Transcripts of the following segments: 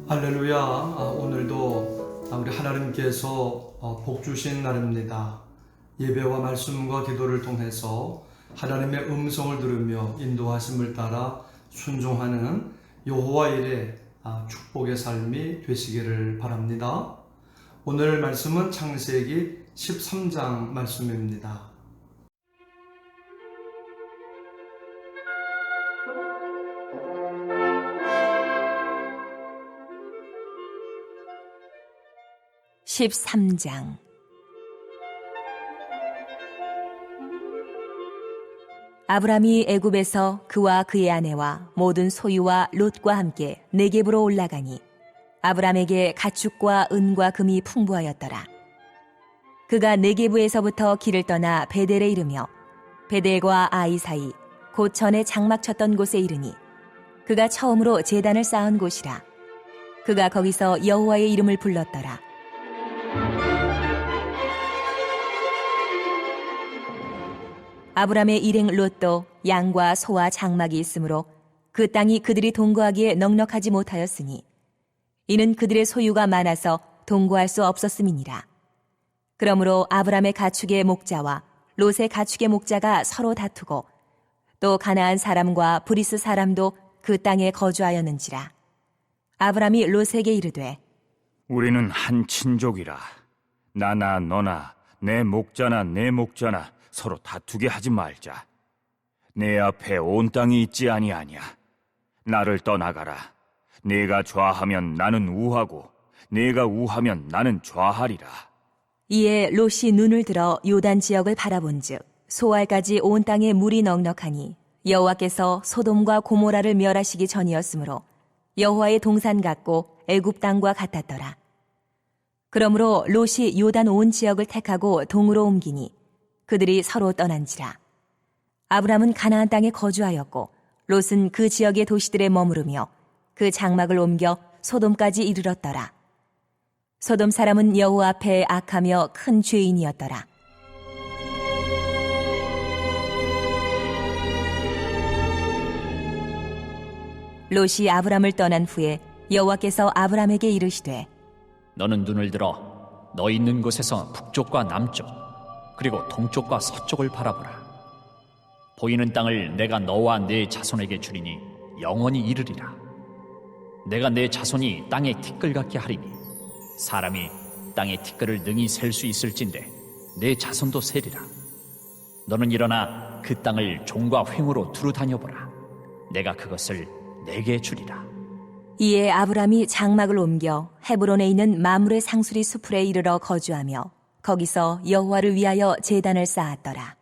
할렐루야. 오늘도 우리 하나님께서 복 주신 날입니다. 예배와 말씀과 기도를 통해서 하나님의 음성을 들으며 인도하심을 따라 순종하는 여호와 일의 축복의 삶이 되시기를 바랍니다. 오늘 말씀은 창세기 13장 말씀입니다. (13장) 아브람이 애굽에서 그와 그의 아내와 모든 소유와 롯과 함께 네겝으로 올라가니 아브람에게 가축과 은과 금이 풍부하였더라. 그가 네겝에서부터 길을 떠나 베델에 이르며 베델과 아이 사이 곧 전에 장막 쳤던 곳에 이르니 그가 처음으로 제단을 쌓은 곳이라. 그가 거기서 여호와의 이름을 불렀더라. 아브람의 일행 롯도 양과 소와 장막이 있으므로 그 땅이 그들이 동거하기에 넉넉하지 못하였으니 이는 그들의 소유가 많아서 동거할 수 없었음이니라. 그러므로 아브람의 가축의 목자와 롯의 가축의 목자가 서로 다투고 또 가나안 사람과 브리스 사람도 그 땅에 거주하였는지라. 아브람이 롯에게 이르되 우리는 한 친족이라. 나나 너나 내 목자나 내 목자나 서로 다투게 하지 말자. 내 앞에 온 땅이 있지 아니하냐. 나를 떠나가라. 네가 좌하면 나는 우하고 네가 우하면 나는 좌하리라. 이에 롯이 눈을 들어 요단 지역을 바라본즉 소알까지 온 땅에 물이 넉넉하니 여호와께서 소돔과 고모라를 멸하시기 전이었으므로 여호와의 동산 같고 애굽 땅과 같았더라. 그러므로 롯이 요단 온 지역을 택하고 동으로 옮기니 그들이 서로 떠난지라. 아브람은 가나안 땅에 거주하였고 롯은 그 지역의 도시들에 머무르며 그 장막을 옮겨 소돔까지 이르렀더라. 소돔 사람은 여호와 앞에 악하며 큰 죄인이었더라. 롯이 아브람을 떠난 후에 여호와께서 아브람에게 이르시되 너는 눈을 들어 너 있는 곳에서 북쪽과 남쪽 그리고 동쪽과 서쪽을 바라보라. 보이는 땅을 내가 너와 네 자손에게 주리니 영원히 이르리라. 내가 내 자손이 땅의 티끌 같게 하리니 사람이 땅의 티끌을 능히 셀 수 있을진데 내 자손도 세리라. 너는 일어나 그 땅을 종과 횡으로 두루 다녀보라. 내가 그것을 내게 주리라. 이에 아브람이 장막을 옮겨 헤브론에 있는 마므레 상수리 수풀에 이르러 거주하며 거기서 여호와를 위하여 제단을 쌓았더라.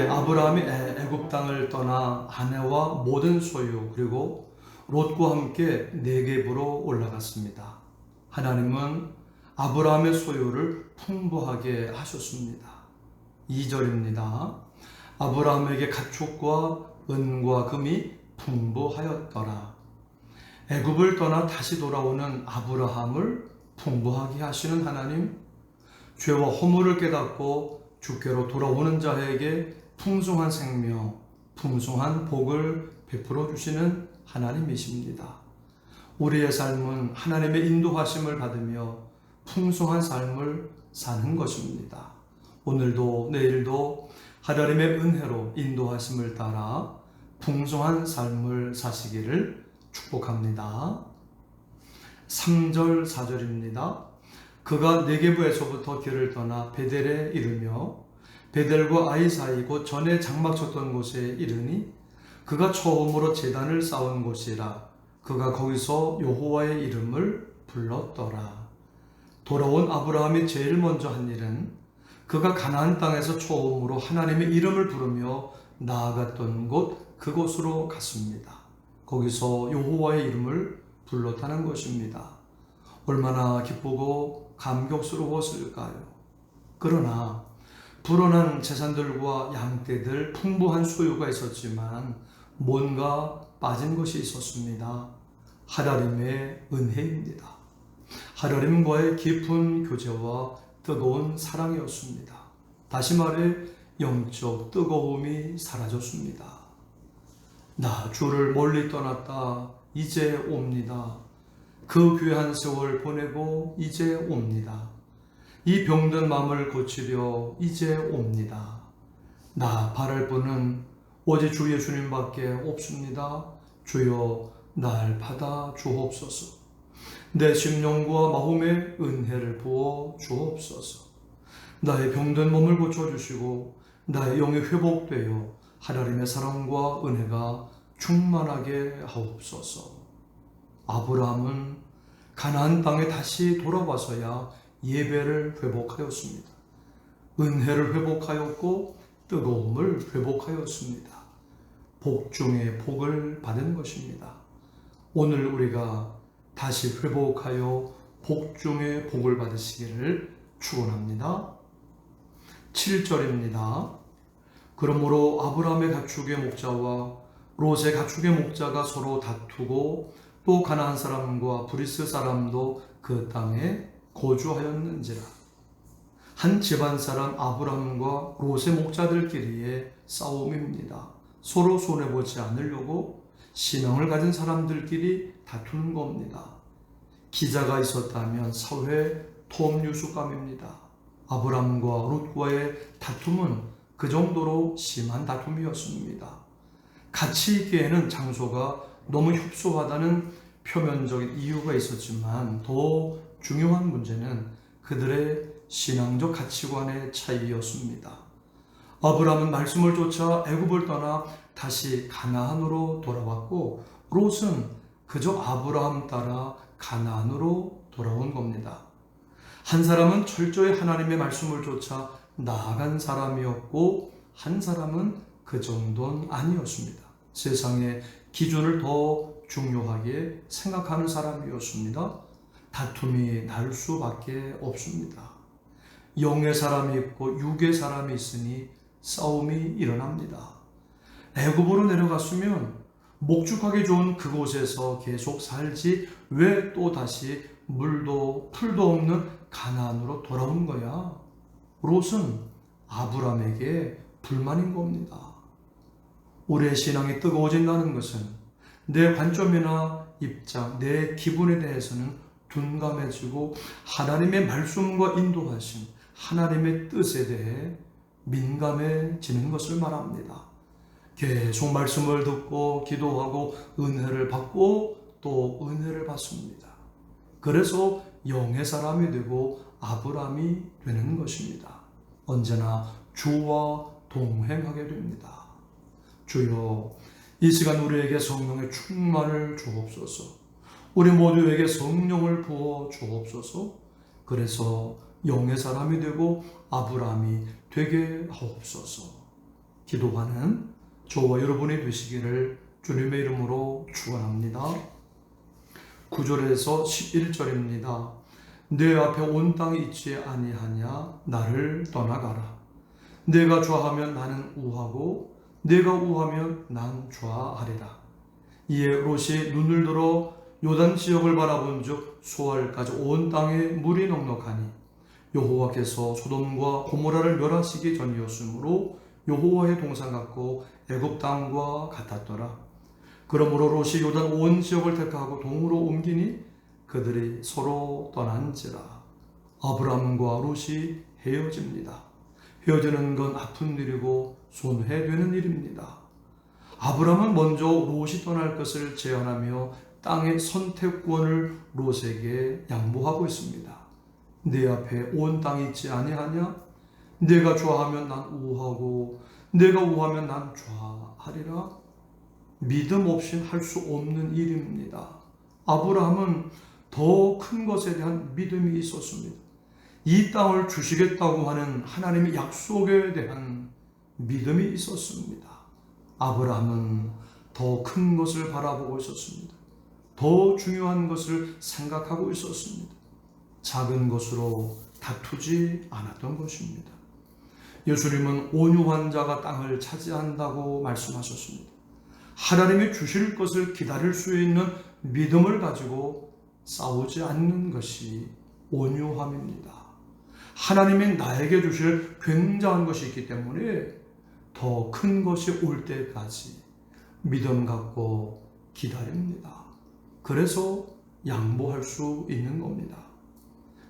아브라함이 애굽 땅을 떠나 아내와 모든 소유 그리고 롯과 함께 네겝으로 올라갔습니다. 하나님은 아브라함의 소유를 풍부하게 하셨습니다. 2절입니다. 아브라함에게 가축과 은과 금이 풍부하였더라. 애굽을 떠나 다시 돌아오는 아브라함을 풍부하게 하시는 하나님, 죄와 허물을 깨닫고 주께로 돌아오는 자에게 풍성한 생명, 풍성한 복을 베풀어 주시는 하나님이십니다. 우리의 삶은 하나님의 인도하심을 받으며 풍성한 삶을 사는 것입니다. 오늘도 내일도 하나님의 은혜로 인도하심을 따라 풍성한 삶을 사시기를 축복합니다. 3절 4절입니다. 그가 네겝에서부터 길을 떠나 베델에 이르며 베델과 아이 사이 곧 전에 장막 쳤던 곳에 이르니 그가 처음으로 제단을 쌓은 곳이라. 그가 거기서 여호와의 이름을 불렀더라. 돌아온 아브라함이 제일 먼저 한 일은 그가 가나안 땅에서 처음으로 하나님의 이름을 부르며 나아갔던 곳 그곳으로 갔습니다. 거기서 여호와의 이름을 불렀다는 것입니다. 얼마나 기쁘고 감격스러웠을까요? 그러나 불어난 재산들과 양떼들 풍부한 소유가 있었지만 뭔가 빠진 것이 있었습니다. 하나님의 은혜입니다. 하나님과의 깊은 교제와 뜨거운 사랑이었습니다. 다시 말해 영적 뜨거움이 사라졌습니다. 나 주를 멀리 떠났다 이제 옵니다. 그 귀한 세월 보내고 이제 옵니다. 이 병든 마음을 고치려 이제 옵니다. 나 바랄 분은 오직 주 예수님밖에 없습니다. 주여 날 받아 주옵소서. 내 심령과 마음에 은혜를 부어 주옵소서. 나의 병든 몸을 고쳐주시고 나의 영이 회복되어 하나님의 사랑과 은혜가 충만하게 하옵소서. 아브라함은 가나안 땅에 다시 돌아와서야 예배를 회복하였습니다. 은혜를 회복하였고 뜨거움을 회복하였습니다. 복 중에 복을 받은 것입니다. 오늘 우리가 다시 회복하여 복 중에 복을 받으시기를 축원합니다. 7절입니다. 그러므로 아브라함의 가축의 목자와 롯의 가축의 목자가 서로 다투고 또 가나안 사람과 브리스 사람도 그 땅에 거주하였는지라. 한 집안 사람 아브라함과 롯의 목자들끼리의 싸움입니다. 서로 손해보지 않으려고 신앙을 가진 사람들끼리 다투는 겁니다. 기자가 있었다면 사회 톱뉴스감입니다. 아브라함과 롯과의 다툼은 그 정도로 심한 다툼이었습니다. 같이 있기에는 장소가 너무 협소하다는 표면적인 이유가 있었지만 더 중요한 문제는 그들의 신앙적 가치관의 차이였습니다. 아브라함은 말씀을 쫓아 애굽을 떠나 다시 가나안으로 돌아왔고 롯은 그저 아브라함 따라 가나안으로 돌아온 겁니다. 한 사람은 철저히 하나님의 말씀을 쫓아 나아간 사람이었고 한 사람은 그 정도는 아니었습니다. 세상의 기준을 더 중요하게 생각하는 사람이었습니다. 다툼이 날 수밖에 없습니다. 영의 사람이 있고 육의 사람이 있으니 싸움이 일어납니다. 애굽으로 내려갔으면 목축하기 좋은 그곳에서 계속 살지 왜 또 다시 물도 풀도 없는 가나안으로 돌아온 거야? 롯은 아브라함에게 불만인 겁니다. 우리의 신앙이 뜨거워진다는 것은 내 관점이나 입장, 내 기분에 대해서는 둔감해지고 하나님의 말씀과 인도하심, 하나님의 뜻에 대해 민감해지는 것을 말합니다. 계속 말씀을 듣고 기도하고 은혜를 받고 또 은혜를 받습니다. 그래서 영의 사람이 되고 아브라함이 되는 것입니다. 언제나 주와 동행하게 됩니다. 주여, 이 시간 우리에게 성령의 충만을 주옵소서. 우리 모두에게 성령을 부어 주옵소서. 그래서 영의 사람이 되고 아브라함이 되게 하옵소서. 기도하는 저와 여러분이 되시기를 주님의 이름으로 축원합니다. 9절에서 11절입니다. 내 앞에 온 땅이 있지 아니하냐? 나를 떠나가라. 내가 좌하면 나는 우하고 내가 우하면 난 좌하리라. 이에 롯이 눈을 들어 요단 지역을 바라본즉 소알까지 온 땅에 물이 넉넉하니 여호와께서 소돔과 고모라를 멸하시기 전이었으므로 여호와의 동산 같고 애굽 땅과 같았더라. 그러므로 롯이 요단 온 지역을 택하고 동으로 옮기니 그들이 서로 떠난지라. 아브람과 롯이 헤어집니다. 헤어지는 건 아픈 일이고 손해되는 일입니다. 아브람은 먼저 롯이 떠날 것을 제안하며 땅의 선택권을 롯에게 양보하고 있습니다. 내 앞에 온 땅이 있지 아니하냐? 내가 좌하면 난 우하고 내가 우하면 난 좌하리라. 믿음 없인 할 수 없는 일입니다. 아브라함은 더 큰 것에 대한 믿음이 있었습니다. 이 땅을 주시겠다고 하는 하나님의 약속에 대한 믿음이 있었습니다. 아브라함은 더 큰 것을 바라보고 있었습니다. 더 중요한 것을 생각하고 있었습니다. 작은 것으로 다투지 않았던 것입니다. 예수님은 온유한 자가 땅을 차지한다고 말씀하셨습니다. 하나님이 주실 것을 기다릴 수 있는 믿음을 가지고 싸우지 않는 것이 온유함입니다. 하나님이 나에게 주실 굉장한 것이 있기 때문에 더 큰 것이 올 때까지 믿음 갖고 기다립니다. 그래서 양보할 수 있는 겁니다.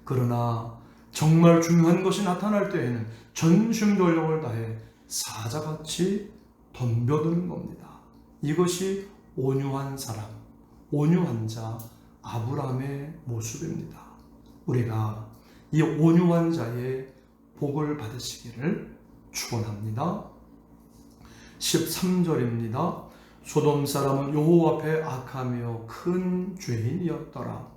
그러나 정말 중요한 것이 나타날 때에는 전심전력을 다해 사자같이 덤벼드는 겁니다. 이것이 온유한 사람, 온유한 자 아브라함의 모습입니다. 우리가 이 온유한 자의 복을 받으시기를 축원합니다. 13절입니다. 소돔 사람은 여호와 앞에 악하며 큰 죄인이었더라.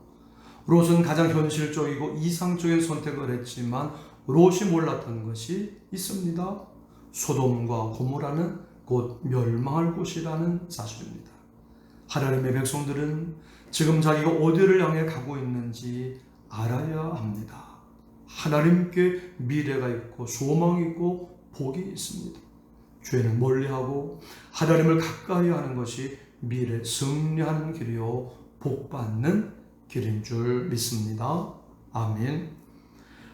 롯은 가장 현실적이고 이상적인 선택을 했지만 롯이 몰랐던 것이 있습니다. 소돔과 고모라는 곧 멸망할 곳이라는 사실입니다. 하나님의 백성들은 지금 자기가 어디를 향해 가고 있는지 알아야 합니다. 하나님께 미래가 있고 소망이 있고 복이 있습니다. 죄는 멀리하고 하나님을 가까이 하는 것이 미래 승리하는 길이요 복받는 길인 줄 믿습니다. 아멘.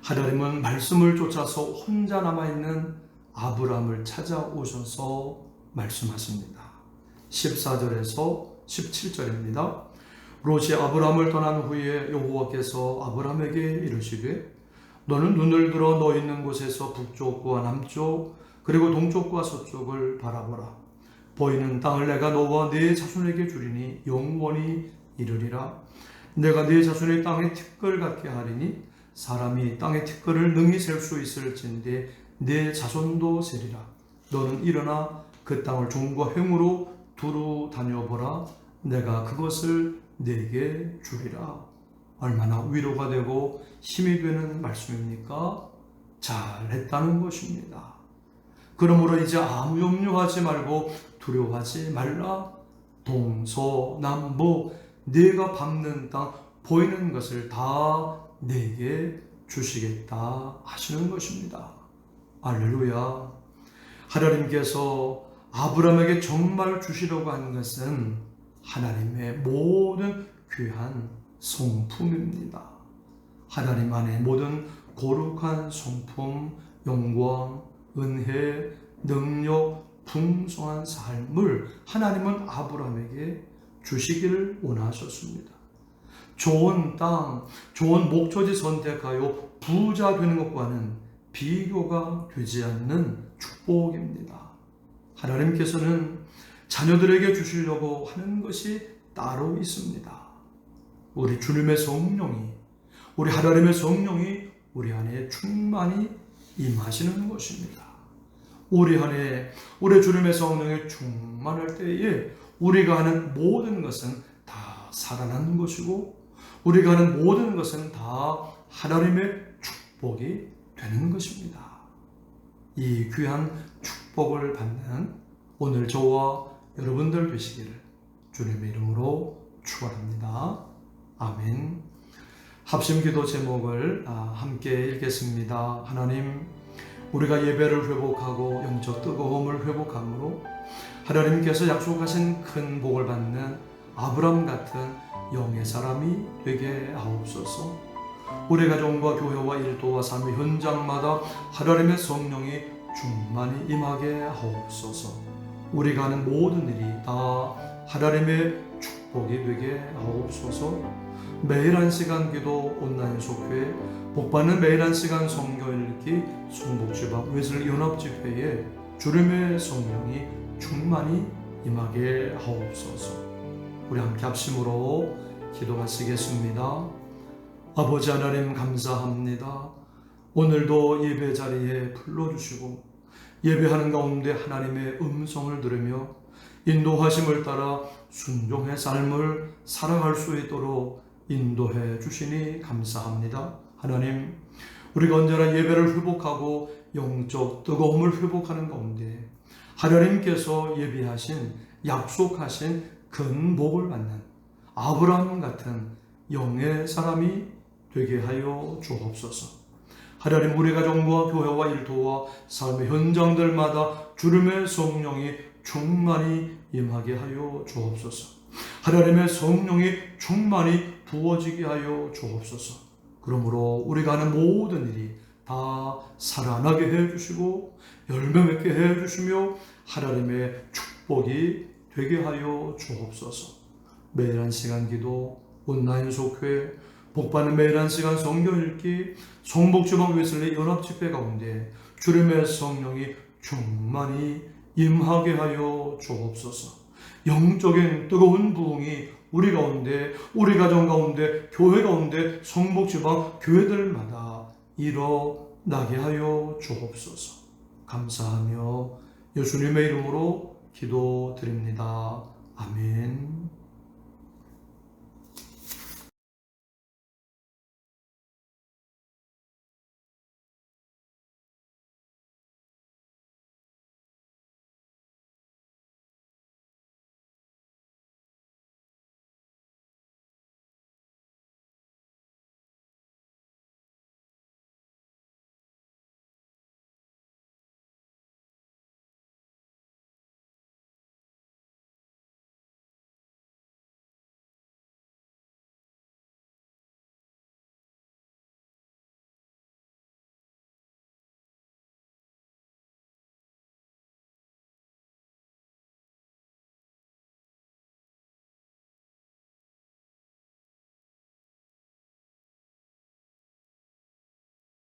하나님은 말씀을 쫓아서 혼자 남아있는 아브라함을 찾아오셔서 말씀하십니다. 14절에서 17절입니다. 롯이 아브라함을 떠난 후에 여호와께서 아브라함에게 이르시되 너는 눈을 들어 너 있는 곳에서 북쪽과 남쪽 그리고 동쪽과 서쪽을 바라보라. 보이는 땅을 내가 너와 네 자손에게 주리니 영원히 이르리라. 내가 네 자손의 땅에 티끌 같게 하리니 사람이 땅의 티끌을 능히 셀 수 있을진데 네 자손도 세리라. 너는 일어나 그 땅을 종과 횡으로 두루 다녀보라. 내가 그것을 네게 주리라. 얼마나 위로가 되고 힘이 되는 말씀입니까? 잘했다는 것입니다. 그러므로 이제 아무 염려하지 말고 두려워하지 말라. 동서남북 네가 밟는 땅 보이는 것을 다 네게 주시겠다 하시는 것입니다. 할렐루야. 하나님께서 아브라함에게 정말 주시려고 하는 것은 하나님의 모든 귀한 성품입니다. 하나님 안에 모든 거룩한 성품, 영광, 은혜, 능력, 풍성한 삶을 하나님은 아브라함에게 주시기를 원하셨습니다. 좋은 땅, 좋은 목초지 선택하여 부자 되는 것과는 비교가 되지 않는 축복입니다. 하나님께서는 자녀들에게 주시려고 하는 것이 따로 있습니다. 우리 주님의 성령이, 우리 하나님의 성령이 우리 안에 충만히 임하시는 것입니다. 우리 안에 우리 주님의 성령이 충만할 때에 우리가 하는 모든 것은 다 살아나는 것이고 우리가 하는 모든 것은 다 하나님의 축복이 되는 것입니다. 이 귀한 축복을 받는 오늘 저와 여러분들 되시기를 주님의 이름으로 축원합니다. 아멘. 합심 기도 제목을 함께 읽겠습니다. 하나님, 우리가 예배를 회복하고 영적 뜨거움을 회복함으로 하나님께서 약속하신 큰 복을 받는 아브라함 같은 영의 사람이 되게 하옵소서. 우리 가정과 교회와 일도와 삶의 현장마다 하나님의 성령이 충만히 임하게 하옵소서. 우리가 하는 모든 일이 다 하나님의 축복이 되게 하옵소서. 매일 한 시간 기도 온라인 속회, 복받는 매일 한 시간 성경 읽기, 송복지방 외슬 연합집회에 주님의 성령이 충만히 임하게 하옵소서. 우리 함께 합심으로 기도하시겠습니다. 아버지 하나님 감사합니다. 오늘도 예배 자리에 불러주시고 예배하는 가운데 하나님의 음성을 들으며 인도하심을 따라 순종의 삶을 살아갈 수 있도록 인도해 주시니 감사합니다. 하나님, 우리가 언제나 예배를 회복하고 영적 뜨거움을 회복하는 가운데 하나님께서 예비하신 약속하신 큰 복을 받는 아브라함 같은 영의 사람이 되게 하여 주옵소서. 하나님, 우리 가정과 교회와 일터와 삶의 현장들마다 주님의 성령이 충만히 임하게 하여 주옵소서. 하나님의 성령이 충만히 부어지게 하여 주옵소서. 그러므로 우리가 하는 모든 일이 다 살아나게 해주시고 열매 맺게 해주시며 하나님의 축복이 되게 하여 주옵소서. 매일 한 시간 기도, 온라인 속회, 복받는 매일 한 시간 성경 읽기, 성북지방 웨슬리 연합집회 가운데 주님의 성령이 충만히 임하게 하여 주옵소서. 영적인 뜨거운 부흥이 우리 가운데, 우리 가정 가운데, 교회 가운데, 성북지방 교회들마다 일어나게 하여 주옵소서. 감사하며 예수님의 이름으로 기도드립니다. 아멘.